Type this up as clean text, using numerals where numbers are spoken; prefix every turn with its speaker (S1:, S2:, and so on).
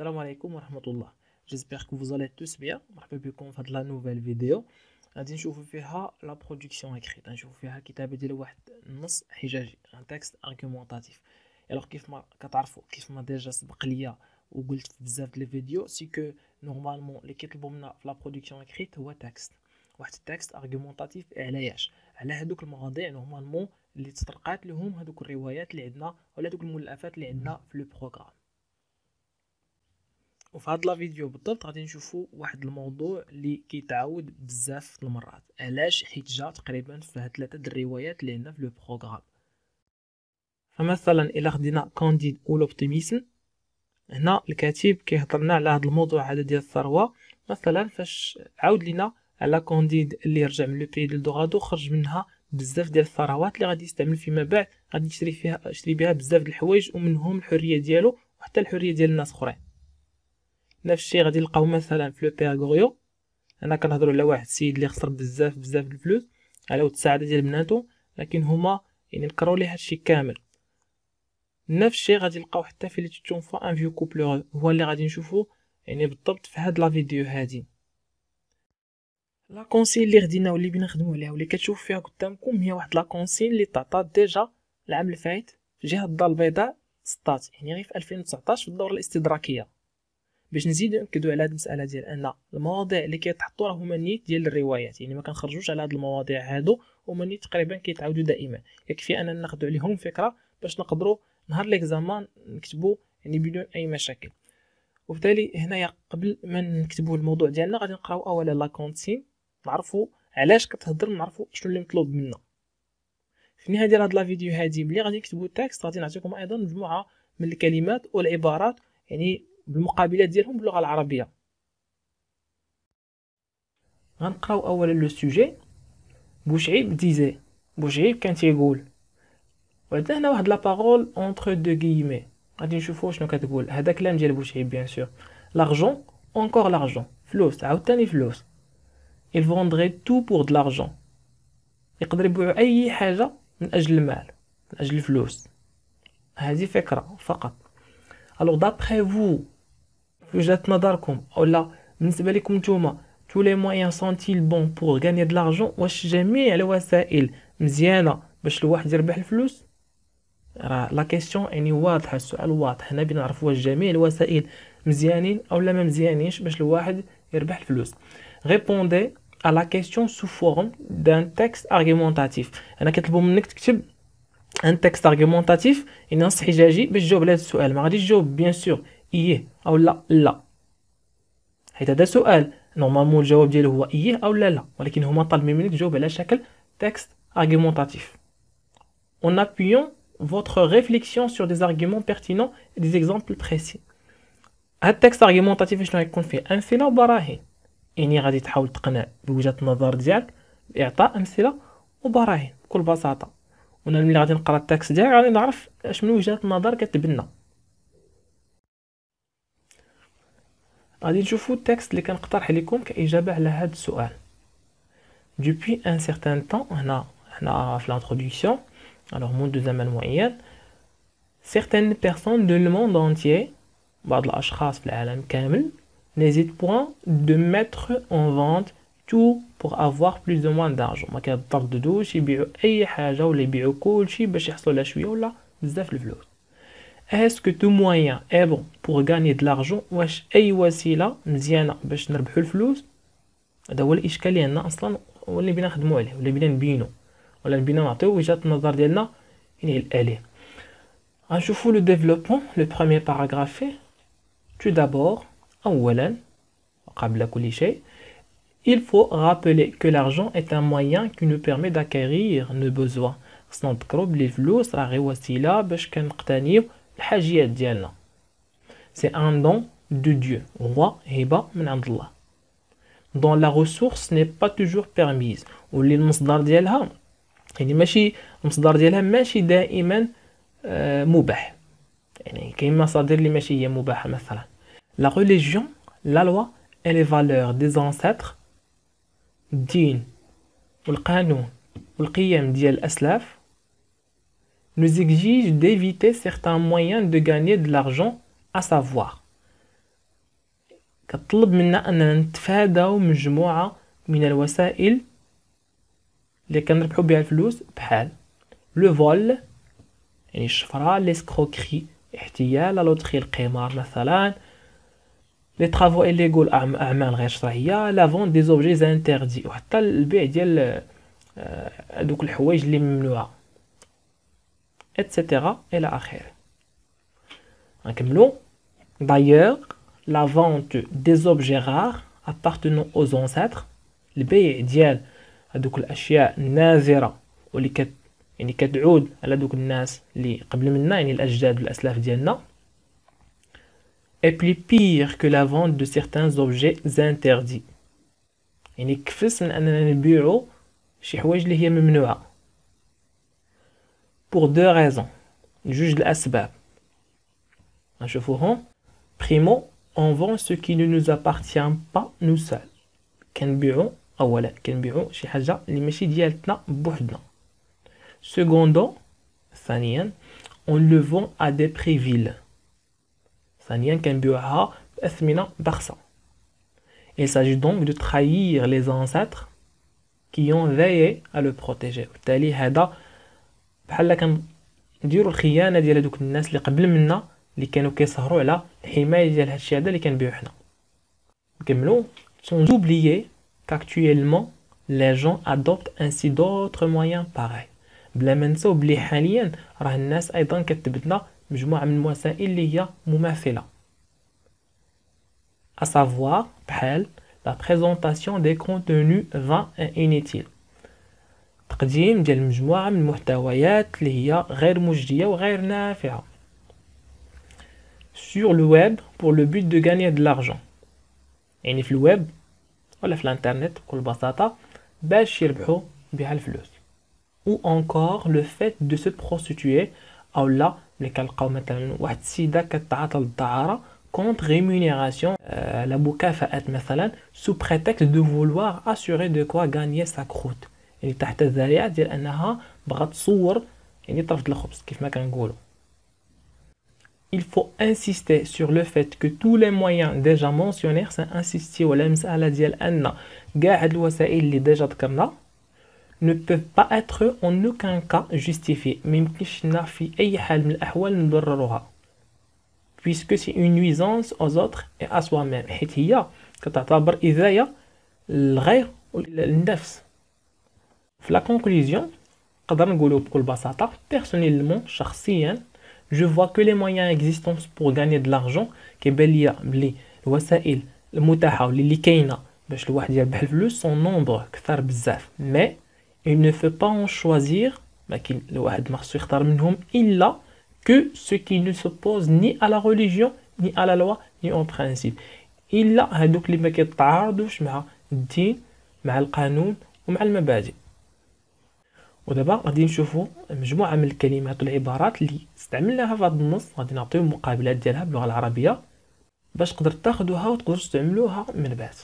S1: السلام عليكم ورحمة الله. J'espère que vous allez tous bien. مرحبا بكم في هاد لا نوفيل فيديو غادي نشوفوا فيها لا برودكسيون اكريت، نشوفوا فيها كتابه ديال واحد النص حجاجي، ان تكست ارغومونطاتيف. الوغ كيف ما كتعرفوا، كيف ما ديجا سبق ليا وقلت في بزاف ديال الفيديو، سي كو نورمالمون اللي كيطلبوا منا في لا برودكسيون اكريت هو تكست، واحد التكست ارغومونطاتيف. علاش؟ على هذوك المواضيع نورمالمون اللي تطرقات لهم هذوك الروايات اللي عندنا ولا هذوك المؤلفات اللي عندنا في لو بروغرام. وفي هاد لا فيديو بالضبط غادي نشوفوا واحد الموضوع اللي كيتعاود بزاف المرات. علاش؟ حيت جا تقريبا في هاد ثلاثه د الروايات اللي عندنا في لو بروغرام. فمثلا الا خدينا كانديد و لوبتيميسم، هنا الكاتب كيهضر لنا على هاد الموضوع هذا ديال الثروه. مثلا فاش عاود لينا على كانديد اللي رجع من لو بي ديال دوغادو، خرج منها بزاف ديال الثروات اللي غادي يستعمل فيما بعد، غادي يشري بها بزاف د الحوايج، ومنهم الحريه ديالو وحتى الحريه ديال الناس اخرين. نفس الشيء غادي نلقاو مثلا في لو بير غوريو. انا كنهضروا على واحد السيد اللي خسر بزاف الفلوس على ود السعاده ديال بناتو، لكن هما يعني نكروا ليه هادشي كامل. نفس الشيء غادي نلقاو حتى في لي تيتون فوا ان فيو كوبل، هو اللي غادي نشوفو يعني بالضبط في هاد لا فيديو هادي. لا كونسين اللي غدينا واللي بينا نخدموا عليها واللي كتشوف فيها قدامكم هي واحد لا كونسين اللي تعطات ديجا العام الفايت في جهه الدار البيضاء سطات، يعني غير في 2019 في الدوره الاستدراكيه. باش نزيد ناكدوا على هذه المساله ديال ان المواضيع اللي كيتحطوا راه هما نيت ديال الروايات، يعني ما كنخرجوش على هذه المواضيع هادو، هما نيت تقريبا كيتعاودوا دائما. يكفي اننا ناخذوا عليهم فكره باش نقدروا نهار ليكزامان نكتبوا يعني بدون اي مشاكل. وبالتالي هنايا قبل ما نكتبوا الموضوع ديالنا غادي نقراو اولا لا كونسين، نعرفوا علاش كتهضر، نعرفوا شنو اللي مطلوب منا. في النهايه ديال هاد لا فيديو هادي ملي غادي نكتبوا التكست غادي نعطيكم ايضا مجموعه من الكلمات والعبارات يعني بالمقابلات ديالهم باللغه العربيه. غنقراو اولا لو سوجي. بوشعيب ديزي، بوشعيب كان تيقول، وعندنا هنا واحد لا بارول اونتر دو غيمي، غادي نشوفوا شنو كتقول. هذا كلام ديال بوشعيب بيان سور. لارجون اونكور لارجون، فلوس عاوتاني فلوس. il vendrait tout pour de l'argent، يقدر يبيعوا اي حاجه من اجل المال، من اجل الفلوس. هذه فكره فقط. الوغ دابري فو، في وجهة نظركم اولا بالنسبه لكم نتوما، tous les moyens sont-ils bons pour gagner de l'argent؟ واش جميع الوسائل مزيانه باش الواحد يربح الفلوس؟ راه لا كيسيون يعني واضحه، السؤال واضح. هنا بنعرف واش جميع الوسائل مزيانين او لا ما مزيانينش باش الواحد يربح الفلوس. répondez à la question sous forme d'un texte argumentatif. انا كيطلبوا منك تكتب ان تكست ارغومونطاتيف، يعني نص حجاجي باش تجاوب على هذا السؤال. ما غاديش تجاوب بيان سور ايه او لا، حيت هذا سؤال نورمالمون الجواب ديالو هو ايه او لا، ولكن هما طالبين منك تجاوب على شكل تكست argumentatif. En appuyant votre réflexion sur des arguments pertinents et des exemples précis. هاد التكست argumentatif شنو غيكون فيه؟ امثله وبراهين، يعني غادي تحاول تقنع بوجهة النظر ديالك باعطاء امثله وبراهين بكل بساطه. وانا ملي غادي نقرا التكست ديالي غادي نعرف اش من وجهة النظر كتبنى. غادي نشوفوا التكست اللي كنقترح لكم كإجابة على هذا السؤال. Depuis un certain temps، هنا في l'introduction، alors منذ زمن معين، certaines personnes de le monde entier، بعض الأشخاص في العالم كامل، n'hésitent point de mettre en vente tout pour avoir plus ou moins d'argent. ما كيترددوش يبيعوا أي حاجة ولا يبيعوا كلشي باش يحصلوا على شوية ولا بزاف الفلوس. Est-ce que tout moyen est bon pour gagner de l'argent؟ واش اي وسيله مزيانه باش نربحوا الفلوس؟ هذا هو الاشكال اللي عندنا اصلا، واللي بينا نخدموا عليه ولا بينا نبينو ولا بينا نعطيو وجهه النظر ديالنا يعني الاليه. غنشوفوا لو ديفلوبمون. لو بروميير باراغراف. tout d'abord، اولا قبل كل شيء، il faut rappeler que l'argent est un moyen qui nous permet d'acquérir nos besoins. خصنا نذكروا بلي الفلوس راه غير وسيله باش كنقتنيو الحاجيات ديالنا. c'est un don de Dieu، هو هبه من عند الله. dont la ressource n'est pas toujours permise، واللي المصدر ديالها يعني ماشي المصدر ديالها ماشي دائما مباح، يعني كاين مصادر اللي ماشي هي مباحه. مثلا la religion، la loi et les valeurs des ancêtres، الدين والقانون والقيم ديال الاسلاف، nous exige d'éviter certains moyens de gagner de l'argent، à savoir كتطلب منا اننا نتفاداو مجموعه من الوسائل اللي كنربحو بها الفلوس، بحال لو فول يعني الشفره، ليسكروكري احتيال، لوطخي القمار مثلا، لي طرافو إليغول اعمال غير شرعيه، لا فونت دي زوبجي زانتيردي، وحتى البيع ديال دوك الحوايج اللي ممنوعه اتسيتيرا الى اخره. نكملو. D'ailleurs, la vente des objets rares appartenant aux ancêtres، البيع ديال هذوك الاشياء النادره واللي يعني كتعود على دوك الناس اللي قبل منا، يعني الاجداد والاسلاف ديالنا، est plus pire que la vente de certains objets interdits، يعني كفس من اننا نبيعو شي حوايج اللي هي ممنوعه. pour deux raisons، جوج الاسباب نشوفوهم. primo on vend ce qui ne nous appartient pas nous seuls، اولا كنبيعو شي حاجه اللي ماشي ديالتنا بوحدنا. secondo ثانيا on le vend à des prix vil، ثانيا كنبيعوها باثمنه بخسه. il s'agit donc de trahir les ancêtres qui ont veillé à le protéger، بالتالي هذا بحال كنديروا الخيانه ديال هذوك الناس اللي قبل منا اللي كانوا كيسهروا على الحمايه ديال هادشي هذا اللي كنبيعو حنا. نكملوا. sans oublier qu'actuellement les gens adoptent ainsi d'autres moyens pareils، بلا ما نساو بلي حاليا راه الناس ايضا كتبدل مجموعه من الوسائل اللي هي مماثله، à savoir بحال la présentation des contenus vains et inutiles، تقديم ديال مجموعه من المحتويات اللي هي غير مجديه وغير نافعه sur le web pour le but de gagner de l'argent، يعني في الويب ولا في الانترنت بكل بساطه باش يربحوا بها الفلوس. ou encore le fait de se prostituer، او لا ملي كنلقاو مثلا واحد السيده كتعاطى للدعاره contre rémunération، la مكافآت مثلا sous prétexte de vouloir assurer de quoi gagner sa croûte، يعني تحت الذريعه ديال انها بغات تصور يعني طرف الخبز كيف ما كنقولوا. il faut insister sur le fait que tous les moyens déjà mentionnés، insister ولا مسألة ديال أن كاع هاد الوسائل اللي ديجا ذكرنا ne peuvent pas être en aucun cas justifiés، ما يمكنش لنا في أي حال من الأحوال نبرروها، puisque c'est une nuisance aux autres et à soi-même، حيت هي كتعتبر إذاية للغير وللنفس. في la conclusion نقدر نقولوا بكل بساطة personnellement شخصيا je vois que les moyens existants pour gagner de l'argent، كيبان ليا بلي الوسائل المتاحه واللي كاينه باش الواحد يربح الفلوس son nombre كثر بزاف، mais il ne faut pas en choisir، ما كاين الواحد ما خصو يختار منهم الا que ce qui ne s'oppose ni à la religion ni à la loi ni au principe، الا هذوك اللي ما كيتعارضوش مع الدين مع القانون ومع المبادئ. ودابا غادي نشوفوا مجموعه من الكلمات والعبارات اللي استعملناها في هذا النص، غادي نعطيو مقابلات ديالها باللغه العربيه باش تقدر تاخذوها وتقدروا تستعملوها من بعد.